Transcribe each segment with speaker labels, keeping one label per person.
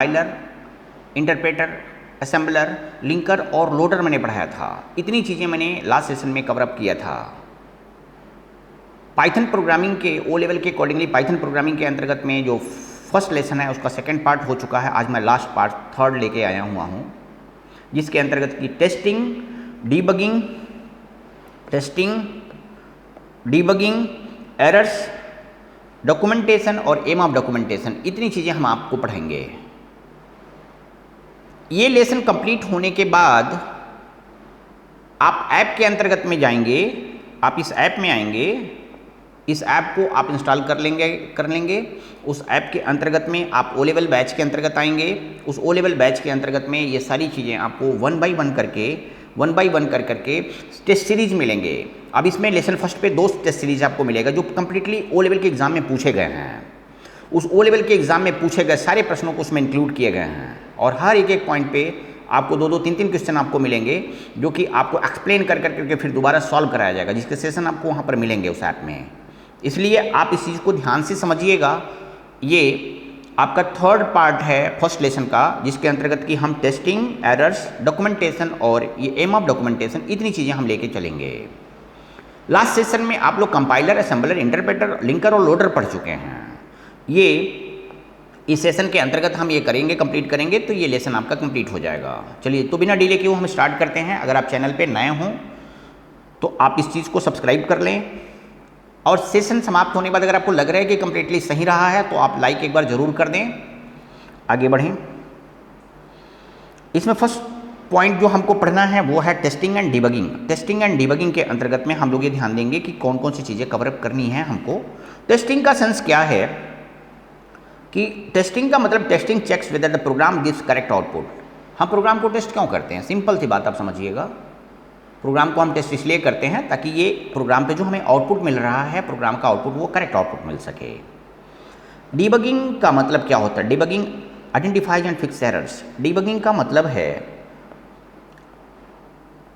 Speaker 1: Compiler, interpreter, assembler, linker और loader मैंने पढ़ाया था। इतनी चीज़ें मैंने लास्ट सेशन में कवर अप किया था। पाइथन प्रोग्रामिंग के ओ लेवल के अकॉर्डिंगली पाइथन प्रोग्रामिंग के अंतर्गत में जो फर्स्ट लेसन है उसका सेकंड पार्ट हो चुका है। आज मैं लास्ट पार्ट थर्ड लेके आया हुआ हूँ, जिसके अंतर्गत की टेस्टिंग, डीबगिंग, एरर्स, डॉक्यूमेंटेशन और एम ऑफ डॉक्यूमेंटेशन, इतनी चीज़ें हम आपको पढ़ाएंगे। ये लेसन कंप्लीट होने के बाद आप ऐप के अंतर्गत में जाएंगे, आप इस ऐप में आएंगे, इस ऐप को आप इंस्टॉल कर लेंगे। उस ऐप के अंतर्गत में आप ओ लेवल बैच के अंतर्गत आएंगे। उस ओ लेवल बैच के अंतर्गत में ये सारी चीज़ें आपको वन बाई वन करके टेस्ट सीरीज मिलेंगे। अब इसमें लेसन फर्स्ट पे 2 टेस्ट सीरीज आपको मिलेगा जो कंप्लीटली ओ लेवल के एग्जाम में पूछे गए हैं। उस ओ लेवल के एग्जाम में पूछे गए सारे प्रश्नों को उसमें इंक्लूड किए गए हैं और हर एक पॉइंट पे आपको 2-2, 3-3 क्वेश्चन आपको मिलेंगे जो कि आपको एक्सप्लेन कर करके फिर दोबारा सॉल्व कराया जाएगा, जिसके सेशन आपको वहाँ पर मिलेंगे उस ऐप में। इसलिए आप इस चीज़ को ध्यान से समझिएगा। ये आपका थर्ड पार्ट है फर्स्ट लेसन का, जिसके अंतर्गत कि हम टेस्टिंग, एरर्स, डॉक्यूमेंटेशन और ये एम ऑफ डॉक्यूमेंटेशन, इतनी चीज़ें हम लेके चलेंगे। लास्ट सेशन में आप लोग कंपाइलर, असेंबलर, इंटरप्रेटर, लिंकर और लोडर पढ़ चुके हैं। ये इस सेशन के अंतर्गत हम ये करेंगे, कंप्लीट करेंगे तो ये लेसन आपका कंप्लीट हो जाएगा। चलिए, तो बिना डिले किए हम स्टार्ट करते हैं। अगर आप चैनल पे नए हों तो आप इस चीज़ को सब्सक्राइब कर लें और सेशन समाप्त होने के बाद अगर आपको लग रहा है कि कंप्लीटली सही रहा है तो आप लाइक एक बार जरूर कर दें। आगे बढ़ें। इसमें फर्स्ट पॉइंट जो हमको पढ़ना है वो है testing and debugging. Testing and debugging के अंतर्गत में हम लोग ये ध्यान देंगे कि कौन कौन सी चीज़ें कवरअप करनी है हमको। टेस्टिंग का सेंस क्या है कि टेस्टिंग का मतलब testing checks whether the program gives correct output. हम प्रोग्राम को टेस्ट क्यों करते हैं? सिंपल सी बात आप समझिएगा। प्रोग्राम को हम टेस्ट इसलिए करते हैं ताकि ये प्रोग्राम पे जो हमें आउटपुट मिल रहा है, प्रोग्राम का आउटपुट, वो करेक्ट आउटपुट मिल सके। डिबगिंग का मतलब क्या होता है? Debugging identifies and fix errors. Debugging का मतलब है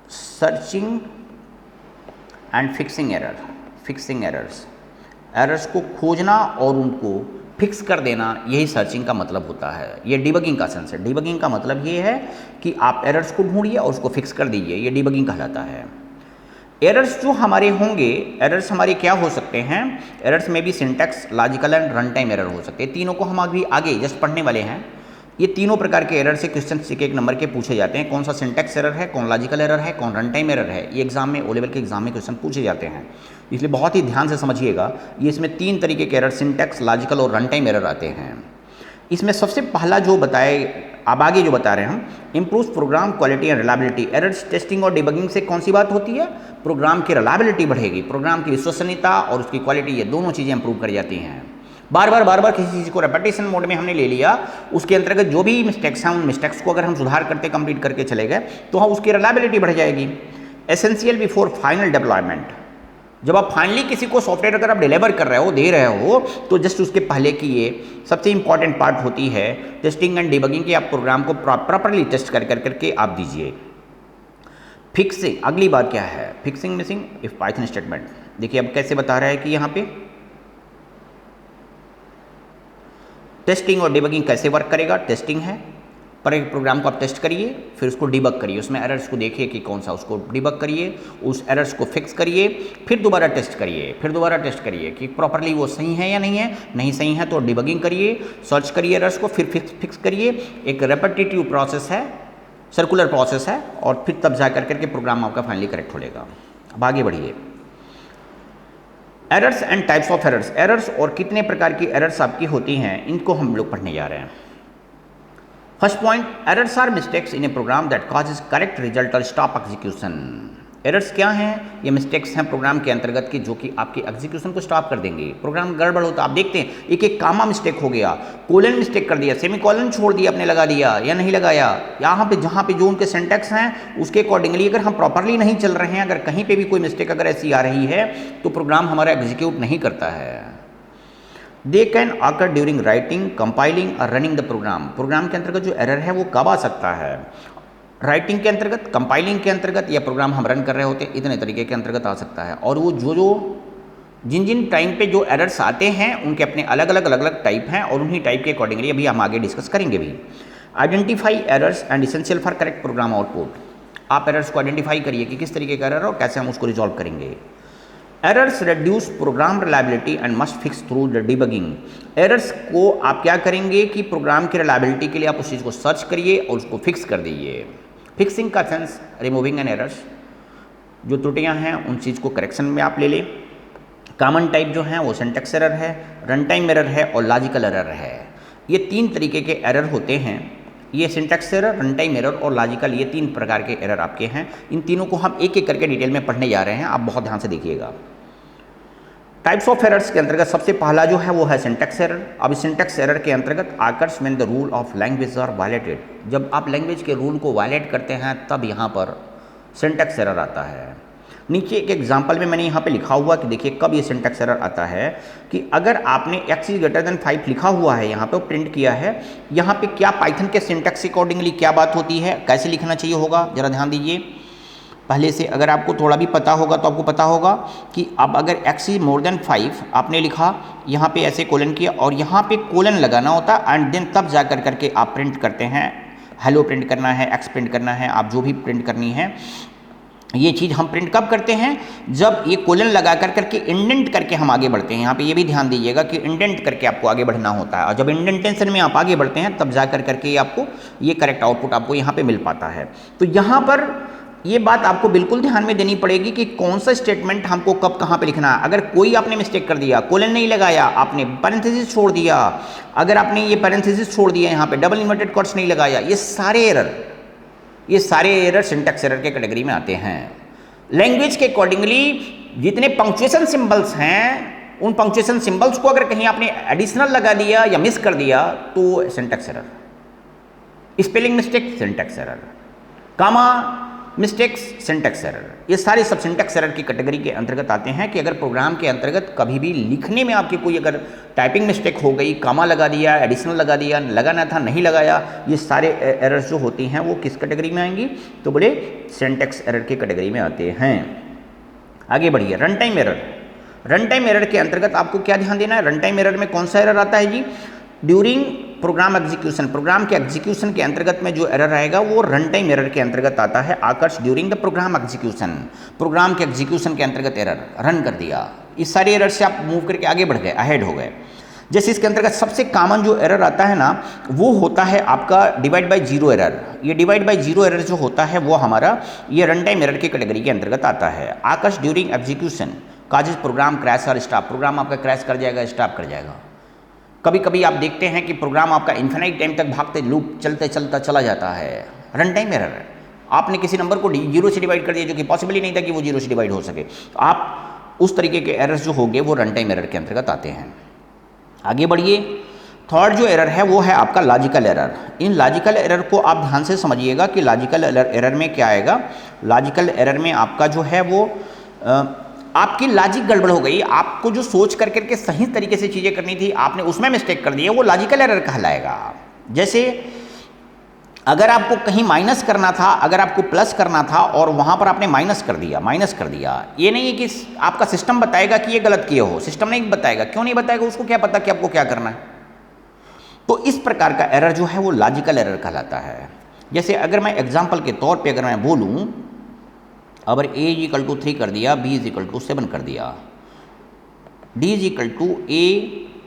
Speaker 1: searching and fixing errors. Errors को खोजना और उनको फिक्स कर देना, यही सर्चिंग का मतलब होता है। ये डिबगिंग का सेंस है। डिबगिंग का मतलब ये है कि आप एरर्स को ढूंढिए और उसको फिक्स कर दीजिए, ये डिबगिंग कहलाता है। एरर्स जो हमारे होंगे, एरर्स हमारे क्या हो सकते हैं? एरर्स में भी syntax, logical and run time error हो सकते हैं। तीनों को हम अभी आगे जस्ट पढ़ने वाले हैं। ये तीनों प्रकार के एरर से क्वेश्चन एक नंबर के पूछे जाते हैं। कौन सा सिंटैक्स एरर है, कौन लॉजिकल एरर है, कौन रन टाइम एरर है, ये एग्जाम में, ओ लेवल के एग्जाम में क्वेश्चन पूछे जाते हैं। इसलिए बहुत ही ध्यान से समझिएगा। ये इसमें 3 तरीके के एरर, सिंटैक्स, लॉजिकल और रन टाइम एरर आते हैं। इसमें सबसे पहला जो बताए, अब आगे जो बता रहे हैं हम, improve program quality and reliability. Errors testing और डिबगिंग से कौन सी बात होती है? प्रोग्राम की रिलायबिलिटी बढ़ेगी, प्रोग्राम की विश्वसनीयता और उसकी क्वालिटी, ये दोनों चीज़ें इंप्रूव कर जाती हैं। बार बार किसी चीज़ को रेपिटेशन मोड में हमने ले लिया, उसके अंतर्गत जो भी मिस्टेक्स हैं उन मिस्टेक्स को अगर हम सुधार करते कंप्लीट करके चले गए तो हम उसकी रिलायबिलिटी बढ़ जाएगी। Essential before final development. जब आप फाइनली किसी को सॉफ्टवेयर अगर आप डिलीवर कर रहे हो, दे रहे हो, तो जस्ट उसके पहले की ये सबसे इंपॉर्टेंट पार्ट होती है टेस्टिंग एंड डिबगिंग की। आप प्रोग्राम को प्रॉपरली टेस्ट करके आप दीजिए। फिक्सिंग, अगली बात क्या है? Fixing missing if Python statement. देखिए अब कैसे बता रहा है कि यहाँ पे टेस्टिंग और डिबगिंग कैसे वर्क करेगा। टेस्टिंग है, पर एक प्रोग्राम को आप टेस्ट करिए, फिर उसको डिबग करिए, उसमें एरर्स को देखिए कि कौन सा, उसको डिबग करिए, उस एरर्स को फिक्स करिए, फिर दोबारा टेस्ट करिए कि प्रॉपरली वो सही है या नहीं है। नहीं सही है तो डिबगिंग करिए, सर्च करिए एरर्स को, फिर फिक्स करिए। एक रेपिटेटिव प्रोसेस है, सर्कुलर प्रोसेस है, और फिर तब जा करके प्रोग्राम आपका फाइनली करेक्ट हो जाएगा। अब आगे बढ़िए। Errors and types of errors. Errors और कितने प्रकार की एरर्स आपकी होती हैं, इनको हम लोग पढ़ने जा रहे हैं। First point, errors are mistakes in a program that causes correct result और स्टॉप एग्जीक्यूशन। एरर्स क्या हैं? ये मिस्टेक्स हैं प्रोग्राम के अंतर्गत की जो कि आपके एग्जीक्यूशन को स्टॉप कर देंगे। प्रोग्राम गड़बड़ होता, आप देखते हैं एक कामा मिस्टेक हो गया, कोलन मिस्टेक कर दिया, सेमीकोलन छोड़ दिया, आपने लगा दिया या नहीं लगाया। यहाँ पे जहाँ पे जो उनके सिंटैक्स हैं उसके अकॉर्डिंगली अगर हम प्रॉपरली नहीं चल रहे हैं, अगर कहीं पे भी कोई मिस्टेक अगर ऐसी आ रही है तो प्रोग्राम हमारा एग्जीक्यूट नहीं करता है। They can occur during writing, compiling और रनिंग द प्रोग्राम। प्रोग्राम के अंतर्गत जो एरर है वो कब आ सकता है? राइटिंग के अंतर्गत, कंपाइलिंग के अंतर्गत, या प्रोग्राम हम रन कर रहे होते हैं, इतने तरीके के अंतर्गत आ सकता है। और वो जो जिन जिन टाइम पे जो एरर्स आते हैं उनके अपने अलग अलग टाइप हैं और उन्हीं टाइप के अकॉर्डिंगली अभी हम आगे डिस्कस करेंगे भी। Identify errors and essential for correct program output. आप एरर्स को आइडेंटिफाई करिए कि किस तरीके का एरर है और कैसे हम उसको रिजॉल्व करेंगे। Errors reduce program reliability and must fix through the debugging. Errors को आप क्या करेंगे कि प्रोग्राम की रिलायबिलिटी के लिए आप उस चीज़ को सर्च करिए और उसको फिक्स कर दीजिए। फिक्सिंग का सेंस रिमूविंग एन एरर्स, जो त्रुटियां हैं उन चीज़ को करेक्शन में आप ले लें। कॉमन टाइप जो हैं वो सिंटैक्स एरर है, रन टाइम एरर है और लॉजिकल एरर है। ये 3 तरीके के एरर होते हैं। ये syntax error, run time error और लॉजिकल, ये 3 प्रकार के एरर आपके हैं। इन तीनों को हम एक एक करके डिटेल में पढ़ने जा रहे हैं, आप बहुत ध्यान से देखिएगा। टाइप्स ऑफ एरर्स के अंतर्गत सबसे पहला जो है वो है सिंटैक्स एरर। अब इस सिंटैक्स एरर के अंतर्गत occurs when the rule of language are violated. जब आप लैंग्वेज के रूल को वायलेट करते हैं तब यहाँ पर सिंटैक्स एरर आता है। नीचे एक एग्जांपल में मैंने यहाँ पे लिखा हुआ कि देखिए कब ये सिंटैक्स एरर आता है कि अगर आपने x > 5 लिखा हुआ है यहाँ पे प्रिंट किया है, यहाँ पे क्या पाइथन के सिंटैक्स के अकॉर्डिंगली क्या बात होती है, कैसे लिखना चाहिए होगा, जरा ध्यान दीजिए। पहले से अगर आपको थोड़ा भी पता होगा तो आपको पता होगा कि अब अगर x > 5 आपने लिखा, यहाँ पे ऐसे कोलन किया और यहाँ पे कोलन लगाना होता एंड देन तब जा करके आप प्रिंट करते हैं। हेलो प्रिंट करना है, x प्रिंट करना है, आप जो भी प्रिंट करनी है, ये चीज़ हम प्रिंट कब करते हैं, जब ये कोलन लगा करके इंडेंट करके हम आगे बढ़ते हैं। यहाँ पे ये भी ध्यान दीजिएगा कि इंडेंट करके आपको आगे बढ़ना होता है और जब इंडेंटेशन में आप आगे बढ़ते हैं तब जा करके आपको ये करेक्ट आउटपुट आपको यहाँ पे मिल पाता है। तो यहाँ पर ये बात आपको बिल्कुल ध्यान में देनी पड़ेगी कि कौन सा स्टेटमेंट हमको कब कहाँ पे लिखना है। अगर कोई आपने मिस्टेक कर दिया, कोलन नहीं लगाया, आपने पैरेंथेसिस छोड़ दिया, अगर आपने ये पैरेंथेसिस छोड़ दिया, यहाँ पे डबल इन्वर्टेड कोट्स नहीं लगाया, ये सारे एरर सिंटैक्स एरर के कैटेगरी में आते हैं। लैंग्वेज के अकॉर्डिंगली जितने पंक्चुएशन सिंबल्स हैं, उन पंक्चुएशन सिंबल्स को अगर कहीं आपने एडिशनल लगा दिया या मिस कर दिया तो syntax error. Spelling mistake syntax error, comma mistakes syntax error, ये सारे सब सिंटैक्स एरर की कैटेगरी के अंतर्गत आते हैं कि अगर प्रोग्राम के अंतर्गत कभी भी लिखने में आपकी कोई अगर टाइपिंग मिस्टेक हो गई, कामा लगा दिया, एडिशनल लगा दिया, लगाना था नहीं लगाया, ये सारे एरर्स जो होती हैं वो किस कैटेगरी में आएंगी, तो बोले सिंटैक्स एरर की कैटेगरी में आते हैं। आगे बढ़िए। Run time error. Run time error के अंतर्गत आपको क्या ध्यान देना है, रन टाइम एरर में कौन सा एरर आता है जी, ड्यूरिंग प्रोग्राम एग्जीक्यूशन, प्रोग्राम के एग्जीक्यूशन के अंतर्गत में जो एरर आएगा वो रन टाइम एरर के अंतर्गत आता है। Occurs during the program execution, program के एग्जीक्यूशन के अंतर्गत एरर रन कर दिया, इस सारे एरर से आप मूव करके आगे बढ़ गए, अहेड हो गए। जैसे इसके अंतर्गत सबसे कॉमन जो एरर आता है ना वो होता है आपका डिवाइड बाय जीरो एरर। ये डिवाइड बाय जीरो एरर जो होता है वो हमारा ये रन टाइम एरर की कैटेगरी के अंतर्गत आता है। Occurs during execution causes program crash और स्टॉप, प्रोग्राम आपका क्रैश कर जाएगा, स्टॉप कर जाएगा। कभी कभी आप देखते हैं कि प्रोग्राम आपका इन्फिनाइट टाइम तक भागते लूप चलते चलता चला जाता है, रन टाइम एरर है। आपने किसी नंबर को 0 से डिवाइड कर दिया जो कि पॉसिबल ही नहीं था कि वो 0 से डिवाइड हो सके। तो आप उस तरीके के एरर्स जो होंगे वो रन टाइम एरर के अंतर्गत आते हैं। आगे बढ़िए। थर्ड जो एरर है वो है आपका लॉजिकल एरर। इन लॉजिकल एरर को आप ध्यान से समझिएगा कि लॉजिकल एरर में क्या आएगा। लॉजिकल एरर में आपका जो है वो आपकी लॉजिक गड़बड़ हो गई, आपको जो सोच करके सही तरीके से चीज़ें करनी थी आपने उसमें मिस्टेक कर दी है, वो लॉजिकल एरर कहलाएगा। जैसे अगर आपको कहीं माइनस करना था, अगर आपको प्लस करना था और वहाँ पर आपने माइनस कर दिया, ये नहीं है कि आपका सिस्टम बताएगा कि ये गलत किए हो, सिस्टम नहीं बताएगा। क्यों नहीं बताएगा, उसको क्या पता कि आपको क्या करना है। तो इस प्रकार का एरर जो है वो लॉजिकल एरर कहलाता है। जैसे अगर मैं एग्जाम्पल के तौर पर अगर मैं बोलूँ, अगर a = 3 कर दिया, b = 7 कर दिया, d = a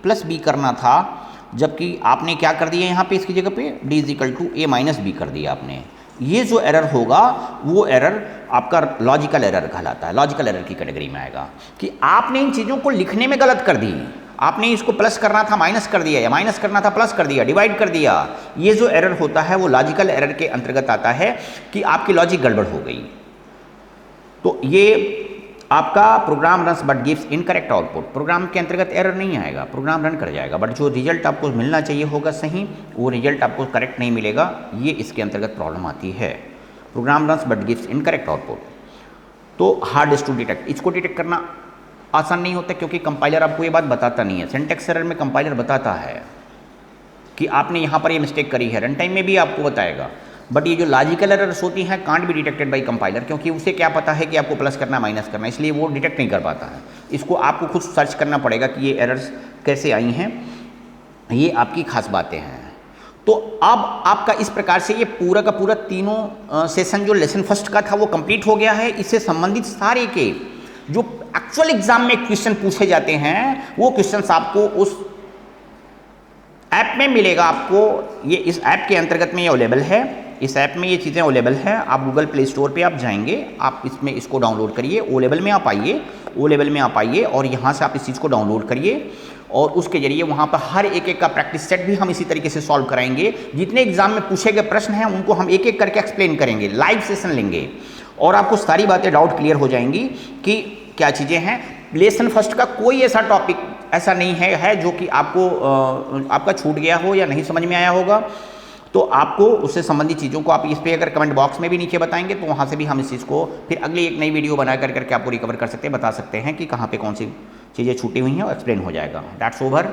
Speaker 1: + b करना था, जबकि आपने क्या कर दिया यहाँ पे इसकी जगह पे d = a - b कर दिया आपने। ये जो एरर होगा वो एरर आपका लॉजिकल एरर कहलाता है, लॉजिकल एरर की कैटेगरी में आएगा कि आपने इन चीज़ों को लिखने में गलत कर दी। आपने इसको प्लस करना था माइनस कर दिया, या माइनस करना था प्लस कर दिया, डिवाइड कर दिया। ये जो एरर होता है वो लॉजिकल एरर के अंतर्गत आता है कि आपकी लॉजिक गड़बड़ हो गई। तो ये आपका program runs but gives incorrect output, program के अंतर्गत एरर नहीं आएगा, प्रोग्राम रन कर जाएगा, बट जो रिजल्ट आपको मिलना चाहिए होगा सही, वो रिजल्ट आपको करेक्ट नहीं मिलेगा। ये इसके अंतर्गत प्रॉब्लम आती है। Program runs but gives incorrect output. तो हार्ड टू डिटेक्ट, इसको डिटेक्ट करना आसान नहीं होता क्योंकि कंपाइलर आपको ये बात बताता नहीं है। सिंटैक्स एरर में कंपाइलर बताता है कि आपने यहाँ पर ये मिस्टेक करी है, रन टाइम में भी आपको बताएगा, बट ये जो लॉजिकल एरर्स होती हैं can't be detected by compiler, क्योंकि उसे क्या पता है कि आपको प्लस करना माइनस करना, इसलिए वो डिटेक्ट नहीं कर पाता है। इसको आपको खुद सर्च करना पड़ेगा कि ये एरर्स कैसे आई हैं, ये आपकी खास बातें हैं। तो अब आपका इस प्रकार से ये पूरा का पूरा तीनों सेशन जो लेसन फर्स्ट का था वो कंप्लीट हो गया है। इससे संबंधित सारे के जो एक्चुअल एग्जाम में क्वेश्चन पूछे जाते हैं वो क्वेश्चंस आपको उस ऐप में मिलेगा। आपको ये इस ऐप के अंतर्गत में ये अवेलेबल है, इस ऐप में ये चीज़ें अवेलेबल हैं। आप गूगल प्ले स्टोर पे आप जाएंगे, आप इसमें इसको डाउनलोड करिए, ओ लेवल में आप आइए, ओ लेवल में आप आइए और यहाँ से आप इस चीज़ को डाउनलोड करिए और उसके जरिए वहाँ पर हर एक का प्रैक्टिस सेट भी हम इसी तरीके से सॉल्व कराएंगे। जितने एग्जाम में पूछे गए प्रश्न हैं उनको हम एक एक करके एक्सप्लेन करेंगे, लाइव सेशन लेंगे और आपको सारी बातें डाउट क्लियर हो जाएंगी कि क्या चीज़ें हैं। लेसन फर्स्ट का कोई ऐसा टॉपिक ऐसा नहीं है जो कि आपको आपका छूट गया हो या नहीं समझ में आया होगा। तो आपको उससे संबंधित चीज़ों को आप इस पे अगर कमेंट बॉक्स में भी नीचे बताएंगे तो वहाँ से भी हम इस चीज़ को फिर अगली एक नई वीडियो बना करके आपको रिकवर कर सकते हैं, बता सकते हैं कि कहाँ पे कौन सी चीज़ें छूटी हुई हैं और एक्सप्लेन हो जाएगा। That's over.